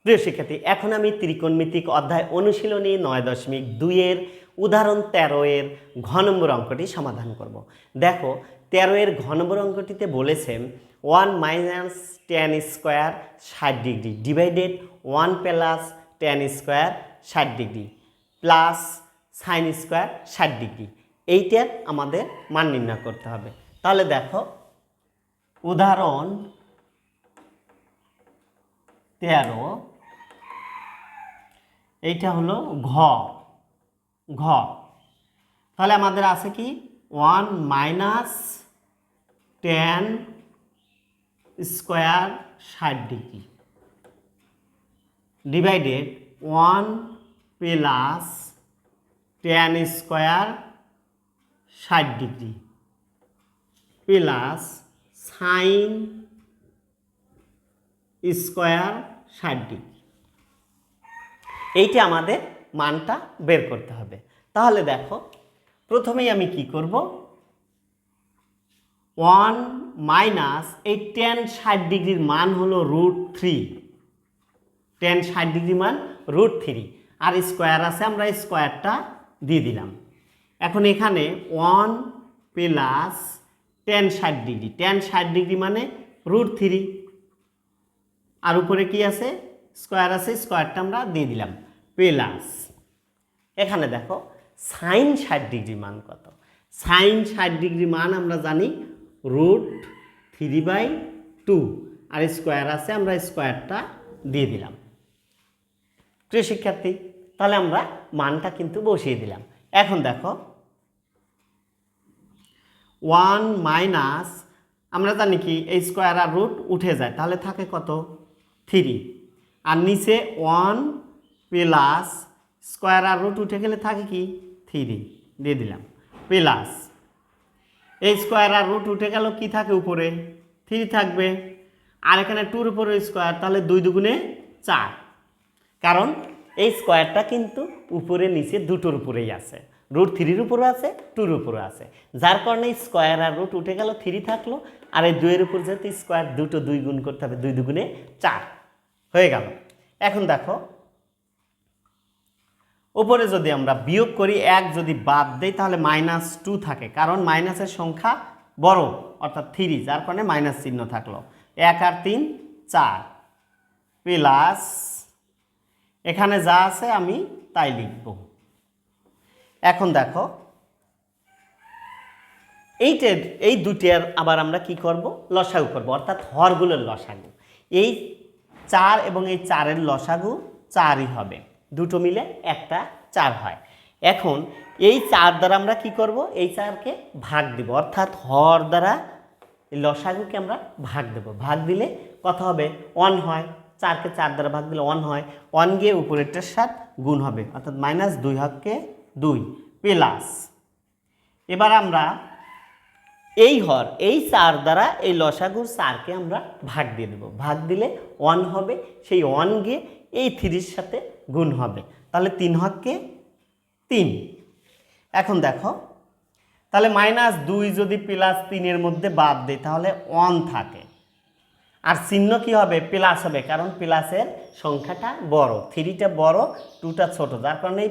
প্রিয় শিক্ষার্থী, এখন আমি ত্রিকোণমিতিক অধ্যায় অনুশীলনী 9.2 উদাহরণ 13 ঘ নম্বর অঙ্কটি সমাধান করব। দেখো 13 ঘ নম্বর অঙ্কটিতে বলেছেন 1 minus tan square 60 degree divided 1 plus tan square 60 degree plus sine square 60 degree, এইটার আমাদের মান নির্ণয় করতে হবে। তাহলে দেখো উদাহরণ 13, এইটা হলো ঘ। তাহলে আমাদের আছে কি 1 minus tan square 60 degree divided 1 plus tan square 60 degree plus sine square 60 degree. এইটা আমাদের মানটা বের করতে হবে। তাহলে দেখো প্রথমেই আমি কি করব, 1 মাইনাস এই tan 60 ডিগ্রির মান হলো √3, tan 60 ডিগ্রি মান √3, আর স্কোয়ার আছে আমরা স্কোয়ারটা দিয়ে দিলাম। এখন এখানে 1 plus tan 60 degree, tan 60 degree মানে √3, আর উপরে কি আছে স্কোয়ার আছে, স্কোয়ারটা আমরা দিয়ে দিলাম প্লাস এখানে দেখো সাইন 60 ডিগ্রি মান কত, সাইন 60 ডিগ্রি মান আমরা জানি √3/2, আর স্কোয়ার আছে আমরা স্কোয়ারটা দিয়ে দিলাম। প্রিয় শিক্ষার্থী, তাহলে আমরা মানটা কিন্তু বসিয়ে দিলাম। এখন দেখো 1 মাইনাস আমরা জানি কি এই স্কোয়ার আর রুট উঠে যায়, তাহলে থাকে কত 3, আর নিচে 1 প্লাস স্কোয়ার আর রুট উঠে গেলে থাকে কি 3 দিয়ে দিলাম প্লাস এই স্কোয়ার আর রুট উঠে গেল কি থাকে উপরে 3 থাকবে, আর এখানে 2-র উপরে স্কোয়ার, তাহলে 2 দুগুণে 4, কারণ এই স্কোয়ারটা কিন্তু উপরে নিচে দুটোর উপরেই আছে, √3-র উপরে আছে 2-র উপরে আছে, যার কারণে স্কোয়ার আর রুট উঠে গেল 3 থাকলো, আর এই 2-এর উপর যেহেতু স্কোয়ার 2 গুণ করতে হবে, 2 দুগুণে 4 হয়ে গেল। এখন দেখো উপরে যদি আমরা বিয়োগ করি 1 যদি বাদ দেই তাহলে -2 থাকে, কারণ মাইনাসের সংখ্যা বড় অর্থাৎ 3, যার কারণে মাইনাস চিহ্ন থাকলো। 1 আর 3 4 প্লাস এখানে যা আছে আমি তাই লিখব। এখন দেখো এই দুটির আবার আমরা কি করব, লসাগু করব, অর্থাৎ হরগুলোর লসাগু। এই 4 এবং এই 4-এর লসাগু 4ই হবে, দুটো মিলে একটা 4 হয়। এখন এই 4 দ্বারা আমরা কি করব, এই 4কে ভাগ দিব, অর্থাৎ হর দ্বারা এই লসাগুকে আমরা ভাগ দেব। ভাগ দিলে কত হবে 1 হয়, 4কে 4 দ্বারা ভাগ দিলে 1 হয়, 1 গিয়ে উপরেরটার সাথে গুণ হবে, অর্থাৎ -2 হককে 2 প্লাস এবার আমরা এই হর এই 4 দ্বারা এই লসাগুর 4কে আমরা ভাগ দিয়ে দেব। ভাগ দিলে 1 হবে, সেই 1 গিয়ে এই 3-র সাথে গুণ হবে, তাহলে 3 হককে 3। এখন দেখো তাহলে -2 যদি +3-এর মধ্যে বাদ দেয় তাহলে 1 থাকে, আর চিহ্ন কি হবে প্লাস হবে, কারণ প্লাসের সংখ্যাটা বড়, 3টা বড় 2টা ছোট, যার কারণে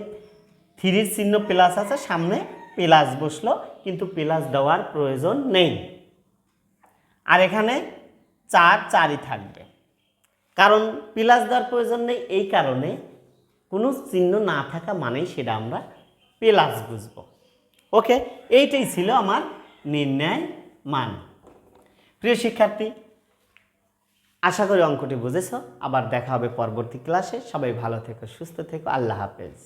3-র চিহ্ন প্লাস আছে, সামনে প্লাস বসলো, কিন্তু প্লাস দেওয়ার প্রয়োজন নেই। আর এখানে 4ই থাকবে, কারণ প্লাস দেওয়ার প্রয়োজন নেই, এই কারণে কোনো চিহ্ন না থাকা মানেই সেটা আমরা প্লাস বুঝবো। ওকে, এইটাই ছিল আমার নির্ণয় মান। প্রিয় শিক্ষার্থী, আশা করি অঙ্কটি বুঝেছ। আবার দেখা হবে পরবর্তী ক্লাসে। সবাই ভালো থেকো, সুস্থ থেকো, আল্লাহ হাফেজ।